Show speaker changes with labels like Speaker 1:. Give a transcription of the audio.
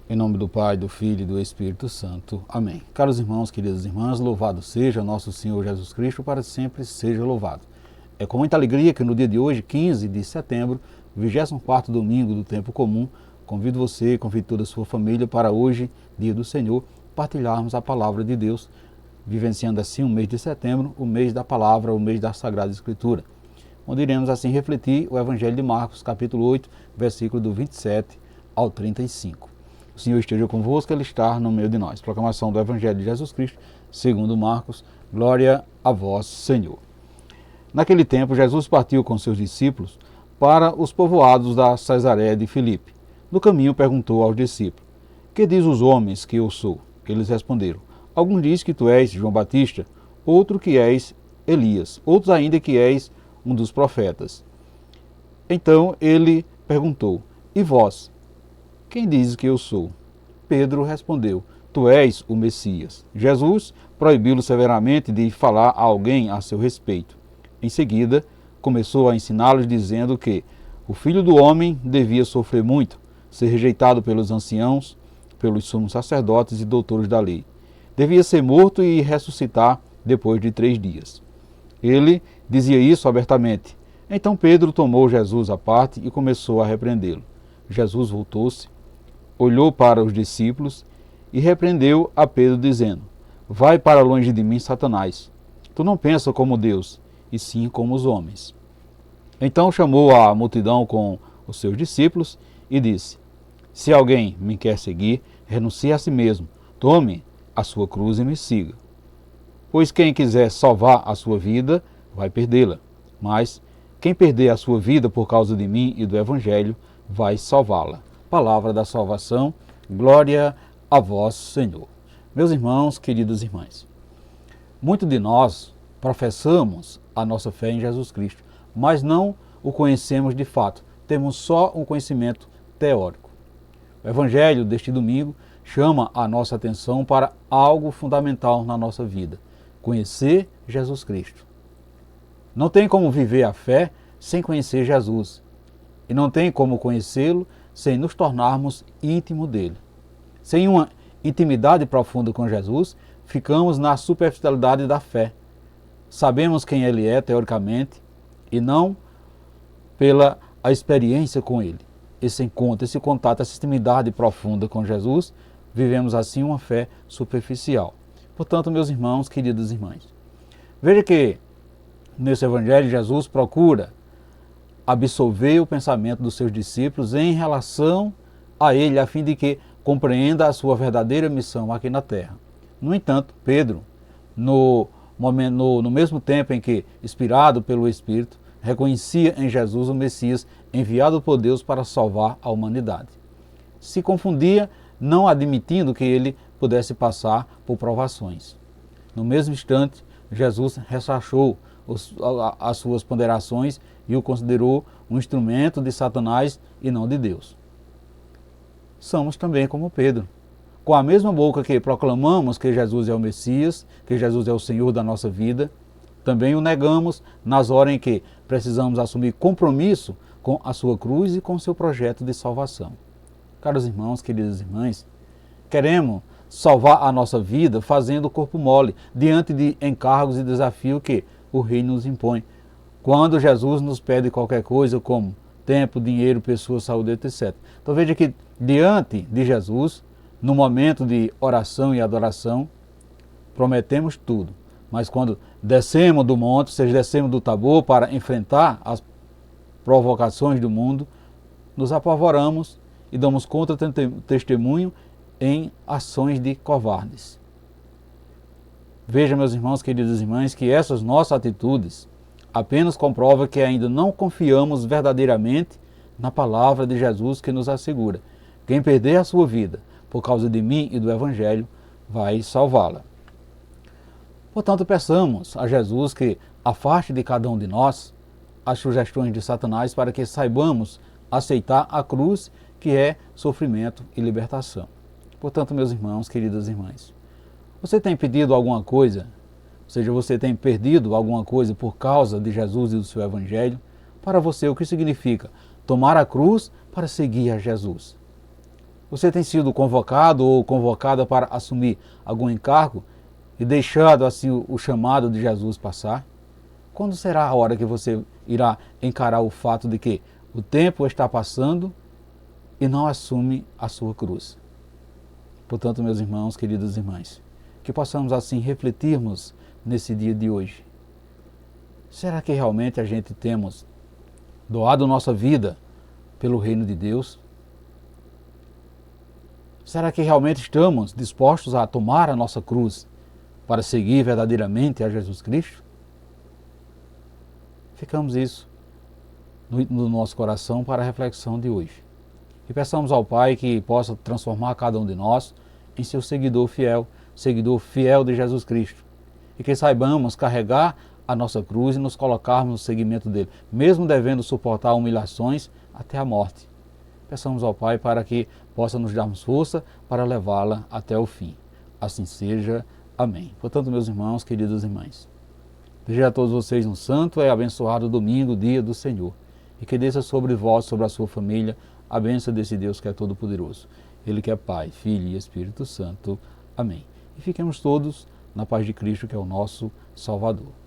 Speaker 1: Em nome do Pai, do Filho e do Espírito Santo. Amém. Caros irmãos, queridas irmãs, louvado seja nosso Senhor Jesus Cristo, para sempre seja louvado. É com muita alegria que no dia de hoje, 15 de setembro, 24º domingo do tempo comum, convido você, convido toda a sua família para hoje, dia do Senhor, partilharmos a palavra de Deus, vivenciando assim o mês de setembro, o mês da palavra, o mês da Sagrada Escritura, onde iremos assim refletir o Evangelho de Marcos, capítulo 8, versículo do 27 ao 35. O Senhor esteja convosco, Ele está no meio de nós. Proclamação do Evangelho de Jesus Cristo, segundo Marcos. Glória a vós, Senhor. Naquele tempo, Jesus partiu com seus discípulos para os povoados da Cesareia de Filipe. No caminho, perguntou aos discípulos: Que diz os homens que eu sou? Eles responderam: Alguns dizem que tu és João Batista, outro que és Elias, outros ainda que és um dos profetas. Então ele perguntou: E vós? Quem diz que eu sou? Pedro respondeu: Tu és o Messias. Jesus proibiu-lo severamente de falar a alguém a seu respeito. Em seguida, começou a ensiná-los dizendo que o Filho do Homem devia sofrer muito, ser rejeitado pelos anciãos, pelos sumos sacerdotes e doutores da lei. Devia ser morto e ressuscitar depois de 3 dias. Ele dizia isso abertamente. Então Pedro tomou Jesus à parte e começou a repreendê-lo. Jesus voltou-se, olhou para os discípulos e repreendeu a Pedro, dizendo: Vai para longe de mim, Satanás. Tu não pensas como Deus, e sim como os homens. Então chamou a multidão com os seus discípulos e disse: Se alguém me quer seguir, renuncie a si mesmo, tome a sua cruz e me siga. Pois quem quiser salvar a sua vida, vai perdê-la. Mas quem perder a sua vida por causa de mim e do Evangelho, vai salvá-la. Palavra da salvação, glória a vós, Senhor. Meus irmãos, queridas irmãs, muitos de nós professamos a nossa fé em Jesus Cristo, mas não o conhecemos de fato, temos só um conhecimento teórico. O Evangelho deste domingo chama a nossa atenção para algo fundamental na nossa vida: conhecer Jesus Cristo. Não tem como viver a fé sem conhecer Jesus, e não tem como conhecê-lo sem nos tornarmos íntimos dele. Sem uma intimidade profunda com Jesus, ficamos na superficialidade da fé. Sabemos quem ele é, teoricamente, e não pela a experiência com ele. Esse encontro, esse contato, essa intimidade profunda com Jesus, vivemos assim uma fé superficial. Portanto, meus irmãos, queridas irmãs, veja que nesse Evangelho Jesus procura absolver o pensamento dos seus discípulos em relação a ele, a fim de que compreenda a sua verdadeira missão aqui na terra. No entanto, Pedro, no mesmo tempo em que, inspirado pelo Espírito, reconhecia em Jesus o Messias enviado por Deus para salvar a humanidade, se confundia, não admitindo que ele pudesse passar por provações. No mesmo instante, Jesus ressachou as suas ponderações e o considerou um instrumento de Satanás e não de Deus. Somos também como Pedro. Com a mesma boca que proclamamos que Jesus é o Messias, que Jesus é o Senhor da nossa vida, também o negamos nas horas em que precisamos assumir compromisso com a sua cruz e com o seu projeto de salvação. Caros irmãos, queridas irmãs, queremos salvar a nossa vida fazendo o corpo mole, diante de encargos e desafios que o reino nos impõe. Quando Jesus nos pede qualquer coisa, como tempo, dinheiro, pessoa, saúde, etc. Então veja que diante de Jesus, no momento de oração e adoração, prometemos tudo. Mas quando descemos do monte, ou seja, descemos do Tabor para enfrentar as provocações do mundo, nos apavoramos e damos contra-testemunho em ações de covardes. Veja, meus irmãos, queridas irmãs, que essas nossas atitudes apenas comprovam que ainda não confiamos verdadeiramente na palavra de Jesus, que nos assegura: quem perder a sua vida por causa de mim e do Evangelho, vai salvá-la. Portanto, peçamos a Jesus que afaste de cada um de nós as sugestões de Satanás, para que saibamos aceitar a cruz, que é sofrimento e libertação. Portanto, meus irmãos, queridas irmãs, você tem pedido alguma coisa, ou seja, você tem perdido alguma coisa por causa de Jesus e do seu Evangelho? Para você, o que significa tomar a cruz para seguir a Jesus? Você tem sido convocado ou convocada para assumir algum encargo e deixado assim o chamado de Jesus passar? Quando será a hora que você irá encarar o fato de que o tempo está passando e não assume a sua cruz? Portanto, meus irmãos, queridas irmãs, que possamos assim refletirmos nesse dia de hoje. Será que realmente a gente temos doado nossa vida pelo reino de Deus? Será que realmente estamos dispostos a tomar a nossa cruz para seguir verdadeiramente a Jesus Cristo? Ficamos isso no nosso coração para a reflexão de hoje. E peçamos ao Pai que possa transformar cada um de nós em seu seguidor fiel de Jesus Cristo. E que saibamos carregar a nossa cruz e nos colocarmos no seguimento dele, mesmo devendo suportar humilhações até a morte. Peçamos ao Pai para que possa nos darmos força para levá-la até o fim. Assim seja. Amém. Portanto, meus irmãos, queridas irmãs, desejo a todos vocês um santo e abençoado domingo, dia do Senhor. E que desça sobre vós, sobre a sua família, a bênção desse Deus que é todo-poderoso. Ele que é Pai, Filho e Espírito Santo. Amém. E fiquemos todos na paz de Cristo, que é o nosso Salvador.